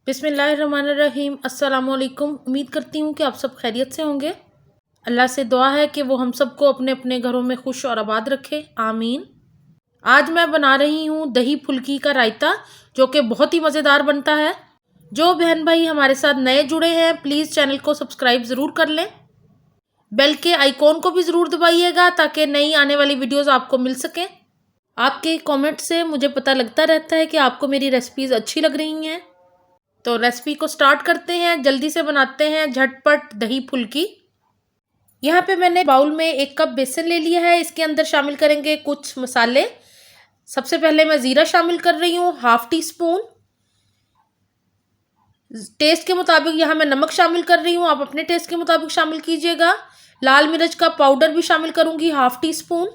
बिस्मिल्लाहिर्रहमानिर्रहीम। अस्सलामुअलैकुम। उम्मीद करती हूँ कि आप सब खैरियत से होंगे। अल्लाह से दुआ है कि वो हम सबको अपने अपने घरों में खुश और आबाद रखे, आमीन। आज मैं बना रही हूँ दही फुल्की का रायता, जो कि बहुत ही मज़ेदार बनता है। जो बहन भाई हमारे साथ नए जुड़े हैं, प्लीज़ चैनल को सब्सक्राइब ज़रूर कर लें। बेल के आइकॉन को भी ज़रूर दबाइएगा ताकि नई आने वाली वीडियोज़ आपको मिल सकें। आपके कमेंट से मुझे पता लगता रहता है कि आपको मेरी रेसिपीज़ अच्छी लग रही हैं। तो रेसिपी को स्टार्ट करते हैं, जल्दी से बनाते हैं झटपट दही फुल्की। यहाँ पे मैंने बाउल में 1 कप बेसन ले लिया है। इसके अंदर शामिल करेंगे कुछ मसाले। सबसे पहले मैं ज़ीरा शामिल कर रही हूँ, ½ टी स्पून। टेस्ट के मुताबिक यहाँ मैं नमक शामिल कर रही हूँ, आप अपने टेस्ट के मुताबिक शामिल कीजिएगा। लाल मिर्च का पाउडर भी शामिल करूँगी, ½ टी स्पून।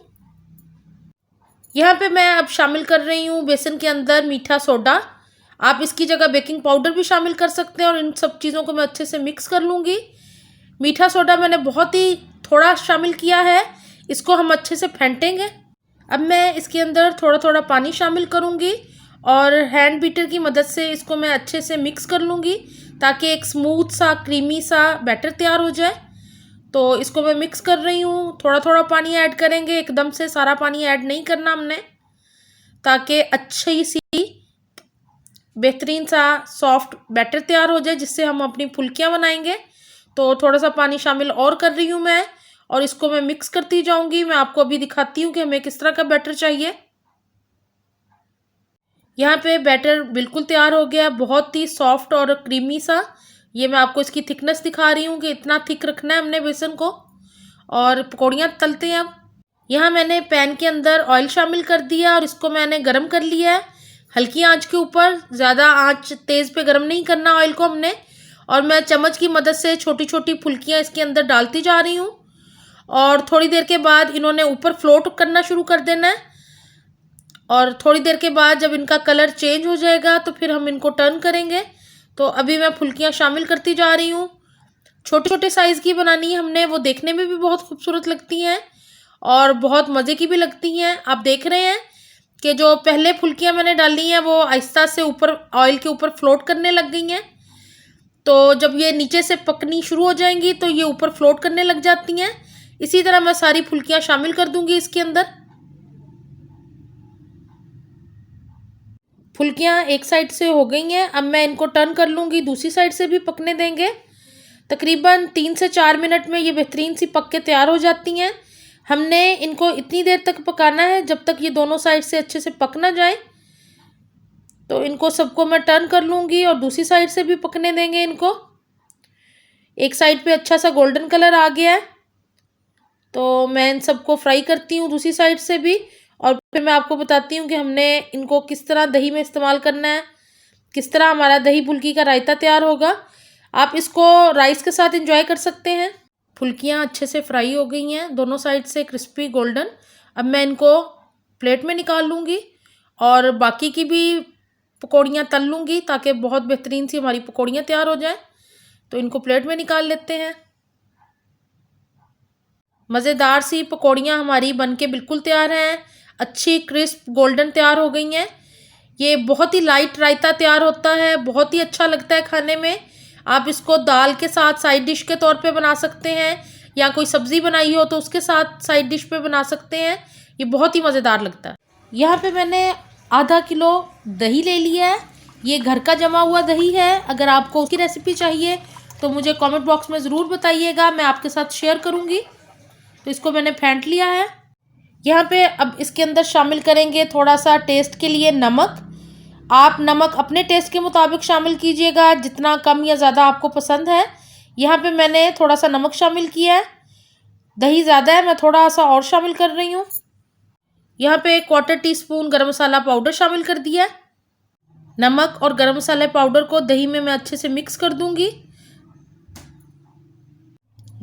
यहाँ पे मैं अब शामिल कर रही हूँ बेसन के अंदर मीठा सोडा। आप इसकी जगह बेकिंग पाउडर भी शामिल कर सकते हैं और इन सब चीज़ों को मैं अच्छे से मिक्स कर लूँगी। मीठा सोडा मैंने बहुत ही थोड़ा शामिल किया है, इसको हम अच्छे से फेंटेंगे। अब मैं इसके अंदर थोड़ा थोड़ा पानी शामिल करूँगी और हैंड बीटर की मदद से इसको मैं अच्छे से मिक्स कर लूँगी ताकि एक स्मूथ सा क्रीमी सा बैटर तैयार हो जाए। तो इसको मैं मिक्स कर रही हूँ, थोड़ा थोड़ा पानी ऐड करेंगे, एकदम से सारा पानी ऐड नहीं करना हमने, ताकि अच्छी सी बेहतरीन सा सॉफ्ट बैटर तैयार हो जाए जिससे हम अपनी फुल्कियाँ बनाएंगे। तो थोड़ा सा पानी शामिल और कर रही हूँ मैं और इसको मैं मिक्स करती जाऊँगी। मैं आपको अभी दिखाती हूँ कि हमें किस तरह का बैटर चाहिए। यहाँ पे बैटर बिल्कुल तैयार हो गया, बहुत ही सॉफ्ट और क्रीमी सा। ये मैं आपको इसकी थिकनेस दिखा रही हूँ कि इतना थिक रखना है हमने बेसन को। और पकौड़ियाँ तलते हैं अब। यहाँ मैंने पैन के अंदर ऑयल शामिल कर दिया और इसको मैंने गरम कर लिया है हल्की आंच के ऊपर। ज़्यादा आंच तेज़ पे गरम नहीं करना ऑयल को हमने। और मैं चम्मच की मदद से छोटी छोटी फुल्कियाँ इसके अंदर डालती जा रही हूँ और थोड़ी देर के बाद इन्होंने ऊपर फ्लोट करना शुरू कर देना है। और थोड़ी देर के बाद जब इनका कलर चेंज हो जाएगा तो फिर हम इनको टर्न करेंगे। तो अभी मैं फुल्कियाँ शामिल करती जा रही हूँ। छोटे छोटे साइज़ की बनानी है हमने, वो देखने में भी बहुत खूबसूरत लगती हैं और बहुत मज़े की भी लगती हैं। आप देख रहे हैं कि जो पहले फुल्कियाँ मैंने डाली हैं वो आहिस्ता से ऊपर ऑयल के ऊपर फ्लोट करने लग गई हैं। तो जब ये नीचे से पकनी शुरू हो जाएंगी तो ये ऊपर फ्लोट करने लग जाती हैं। इसी तरह मैं सारी फुल्कियाँ शामिल कर दूंगी इसके अंदर। फुल्कियाँ एक साइड से हो गई हैं, अब मैं इनको टर्न कर लूँगी, दूसरी साइड से भी पकने देंगे। तकरीबन 3 से 4 मिनट में ये बेहतरीन सी पक के तैयार हो जाती हैं। हमने इनको इतनी देर तक पकाना है जब तक ये दोनों साइड से अच्छे से पक ना जाए। तो इनको सबको मैं टर्न कर लूँगी और दूसरी साइड से भी पकने देंगे इनको। एक साइड पे अच्छा सा गोल्डन कलर आ गया है तो मैं इन सबको फ्राई करती हूँ दूसरी साइड से भी। और फिर मैं आपको बताती हूँ कि हमने इनको किस तरह दही में इस्तेमाल करना है, किस तरह हमारा दही फुल्की का रायता तैयार होगा। आप इसको राइस के साथ एंजॉय कर सकते हैं। फुल्कियाँ अच्छे से फ्राई हो गई हैं, दोनों साइड से क्रिस्पी गोल्डन। अब मैं इनको प्लेट में निकाल लूँगी और बाकी की भी पकौड़ियाँ तल लूँगी ताकि बहुत बेहतरीन सी हमारी पकौड़ियाँ तैयार हो जाएं। तो इनको प्लेट में निकाल लेते हैं। मज़ेदार सी पकौड़ियाँ हमारी बनके बिल्कुल तैयार हैं, अच्छी क्रिस्प गोल्डन तैयार हो गई हैं। ये बहुत ही लाइट रायता तैयार होता है, बहुत ही अच्छा लगता है खाने में। आप इसको दाल के साथ साइड डिश के तौर पे बना सकते हैं या कोई सब्ज़ी बनाई हो तो उसके साथ साइड डिश पे बना सकते हैं। ये बहुत ही मज़ेदार लगता है। यहाँ पे मैंने ½ किलो दही ले लिया है, ये घर का जमा हुआ दही है। अगर आपको उसकी रेसिपी चाहिए तो मुझे कमेंट बॉक्स में ज़रूर बताइएगा, मैं आपके साथ शेयर करूँगी। तो इसको मैंने फेंट लिया है। यहाँ पे अब इसके अंदर शामिल करेंगे थोड़ा सा टेस्ट के लिए नमक। आप नमक अपने टेस्ट के मुताबिक शामिल कीजिएगा, जितना कम या ज़्यादा आपको पसंद है। यहाँ पे मैंने थोड़ा सा नमक शामिल किया है, दही ज़्यादा है मैं थोड़ा सा और शामिल कर रही हूँ। यहाँ पे 1/4 टीस्पून गरम मसाला पाउडर शामिल कर दिया है। नमक और गरम मसाला पाउडर को दही में मैं अच्छे से मिक्स कर दूँगी।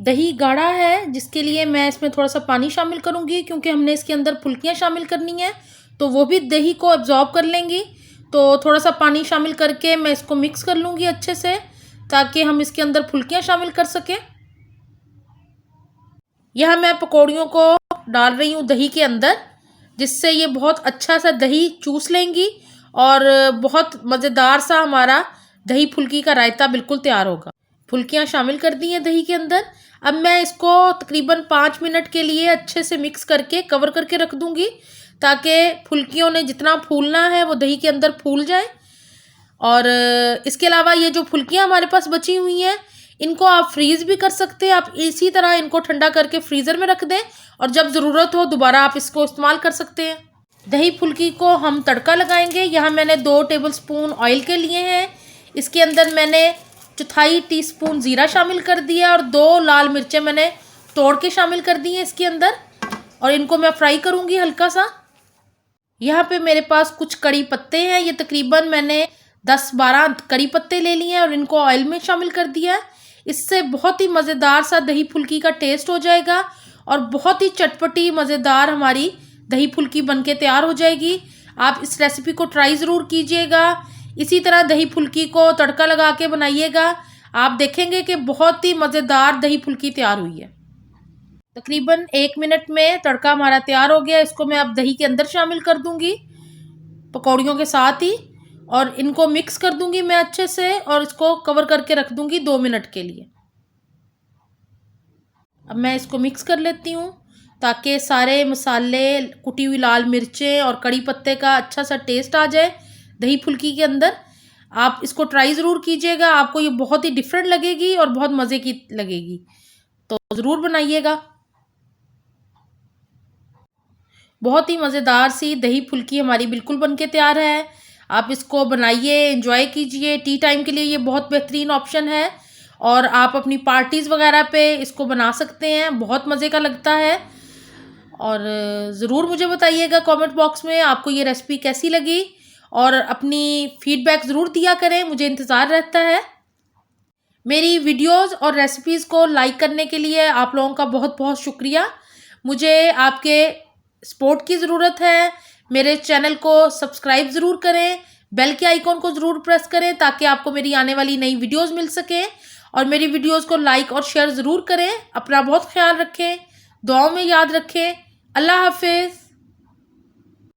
दही गाढ़ा है जिसके लिए मैं इसमें थोड़ा सा पानी शामिल करूँगी, क्योंकि हमने इसके अंदर फुल्कियाँ शामिल करनी हैं तो वो भी दही को एब्जॉर्ब कर लेंगी। तो थोड़ा सा पानी शामिल करके मैं इसको मिक्स कर लूँगी अच्छे से, ताकि हम इसके अंदर फुल्कियाँ शामिल कर सकें। यहाँ मैं पकौड़ियों को डाल रही हूँ दही के अंदर, जिससे ये बहुत अच्छा सा दही चूस लेंगी और बहुत मज़ेदार सा हमारा दही फुल्की का रायता बिल्कुल तैयार होगा। फुल्कियाँ शामिल कर दी हैं दही के अंदर। अब मैं इसको तकरीबन 5 मिनट के लिए अच्छे से मिक्स करके कवर करके रख दूँगी, ताकि फुल्कियों ने जितना फूलना है वो दही के अंदर फूल जाए। और इसके अलावा ये जो फुल्कियाँ हमारे पास बची हुई हैं, इनको आप फ्रीज़ भी कर सकते हैं। आप इसी तरह इनको ठंडा करके फ्रीज़र में रख दें और जब ज़रूरत हो दोबारा आप इसको इस्तेमाल कर सकते हैं। दही फुल्की को हम तड़का लगाएंगे। यहाँ मैंने 2 टेबलस्पून ऑयल के लिए हैं। इसके अंदर मैंने 1/4 टीस्पून ज़ीरा शामिल कर दिया और 2 लाल मिर्चें मैंने तोड़ के शामिल कर दी हैं इसके अंदर, और इनको मैं फ्राई करूँगी हल्का सा। यहाँ पे मेरे पास कुछ कड़ी पत्ते हैं। ये तकरीबन मैंने 10-12 कड़ी पत्ते ले लिए हैं और इनको ऑयल में शामिल कर दिया है। इससे बहुत ही मज़ेदार सा दही फुल्की का टेस्ट हो जाएगा और बहुत ही चटपटी मज़ेदार हमारी दही फुल्की बनके तैयार हो जाएगी। आप इस रेसिपी को ट्राई ज़रूर कीजिएगा। इसी तरह दही फुल्की को तड़का लगा के बनाइएगा। आप देखेंगे कि बहुत ही मज़ेदार दही फुल्की तैयार हुई है। तकरीबन 1 मिनट में तड़का हमारा तैयार हो गया। इसको मैं अब दही के अंदर शामिल कर दूंगी पकौड़ियों के साथ ही, और इनको मिक्स कर दूंगी मैं अच्छे से और इसको कवर करके रख दूंगी 2 मिनट के लिए। अब मैं इसको मिक्स कर लेती हूँ ताकि सारे मसाले, कुटी हुई लाल मिर्चें और कड़ी पत्ते का अच्छा सा टेस्ट आ जाए दही फुल्की के अंदर। आप इसको ट्राई ज़रूर कीजिएगा। आपको ये बहुत ही डिफरेंट लगेगी और बहुत मज़े की लगेगी, तो ज़रूर बनाइएगा। बहुत ही मज़ेदार सी दही फुल्की हमारी बिल्कुल बनके तैयार है। आप इसको बनाइए, एंजॉय कीजिए। टी टाइम के लिए ये बहुत बेहतरीन ऑप्शन है और आप अपनी पार्टीज़ वगैरह पे इसको बना सकते हैं। बहुत मज़े का लगता है। और ज़रूर मुझे बताइएगा कमेंट बॉक्स में आपको ये रेसिपी कैसी लगी, और अपनी फीडबैक ज़रूर दिया करें, मुझे इंतज़ार रहता है। मेरी वीडियोज़ और रेसिपीज़ को लाइक करने के लिए आप लोगों का बहुत बहुत शुक्रिया। मुझे आपके सपोर्ट की ज़रूरत है। मेरे चैनल को सब्सक्राइब ज़रूर करें, बेल के आइकॉन को ज़रूर प्रेस करें ताकि आपको मेरी आने वाली नई वीडियोज़ मिल सकें, और मेरी वीडियोज़ को लाइक और शेयर ज़रूर करें। अपना बहुत ख्याल रखें, दुआओं में याद रखें। अल्लाह हाफिज़।